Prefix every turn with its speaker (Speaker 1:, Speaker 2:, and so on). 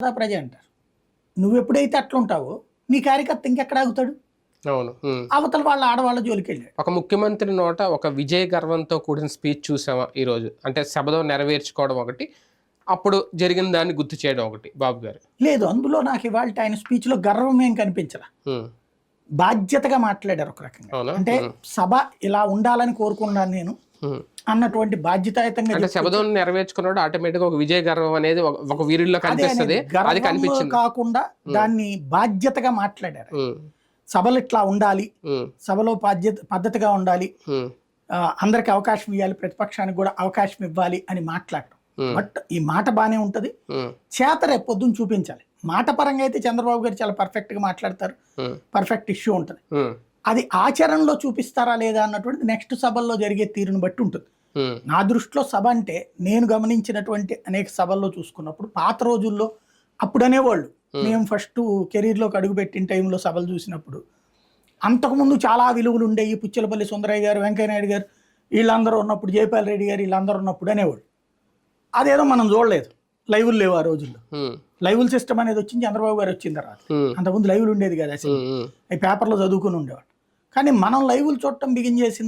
Speaker 1: ప్రజ అంటారు. నువ్వు ఎప్పుడైతే అట్లుంటావో నీ కార్యకర్త ఇంకెక్కడ ఆగుతాడు?
Speaker 2: అవును.
Speaker 1: అవతల వాళ్ళ ఆడవాళ్ళ జోలికి వెళ్ళాడు.
Speaker 2: ఒక ముఖ్యమంత్రి నోట ఒక విజయ గర్వంతో కూడిన స్పీచ్ చూసామా ఈరోజు? అంటే సభలో నెరవేర్చుకోవడం ఒకటి, అప్పుడు జరిగిన దాన్ని గుర్తు చేయడం ఒకటి బాబు గారు.
Speaker 1: లేదు, అందులో నాకు ఇవాళ ఆయన స్పీచ్లో గర్వం ఏం కనిపించలా. బాధ్యతగా మాట్లాడారు ఒక రకంగా. అంటే సభ ఇలా ఉండాలని కోరుకున్నాను నేను అన్నటువంటి బాధ్యతాయుతంగా.
Speaker 2: అంటే సభలో నెరవేర్చుకున్నాడు ఆటోమేటిక్ ఒక విజయ గర్వం అనేది ఒక వీరుల్లో కనిపిస్తుంది. అది కనిపించింది
Speaker 1: కాకుండా దాన్ని బాధ్యతగా మాట్లాడారు. సభలు ఇట్లా ఉండాలి, సభలో పద్ధతిగా ఉండాలి, అందరికి అవకాశం ఇవ్వాలి, ప్రతిపక్షానికి కూడా అవకాశం ఇవ్వాలి అని మాట్లాడటం. బట్ ఈ మాట బానే ఉంటది, చేత రేపు పొద్దున్న చూపించాలి. మాట పరంగా అయితే చంద్రబాబు గారు చాలా పర్ఫెక్ట్ గా మాట్లాడతారు, పర్ఫెక్ట్ ఇష్యూ ఉంటుంది. అది ఆచరణలో చూపిస్తారా లేదా అన్నటువంటిది నెక్స్ట్ సభల్లో జరిగే తీరును బట్టి ఉంటుంది. నా దృష్టిలో సభ అంటే నేను గమనించినటువంటి అనేక సభల్లో చూసుకున్నప్పుడు పాత రోజుల్లో అప్పుడు అనేవాళ్ళు, మేము ఫస్ట్ కెరీర్లోకి అడుగుపెట్టిన టైంలో సభలు చూసినప్పుడు అంతకుముందు చాలా విలువలు ఉండేవి. పుచ్చలపల్లి సుందరయ్య గారు, వెంకయ్యనాయుడు గారు వీళ్ళందరూ ఉన్నప్పుడు, జయపాల్ రెడ్డి గారు వీళ్ళందరూ ఉన్నప్పుడు అనేవాళ్ళు. అదేదో మనం చూడలేదు, లైవ్లు లేవు ఆ రోజుల్లో. లైవ్ల సిస్టమ్ అనేది వచ్చింది చంద్రబాబు గారు వచ్చిన తర్వాత. అంతకుముందు లైవ్లు ఉండేది కదా, అసలు అవి పేపర్లో చదువుకుని ఉండేవాడు. కానీ మనం లైవ్లు చూడటం బిగిన్ చేసిన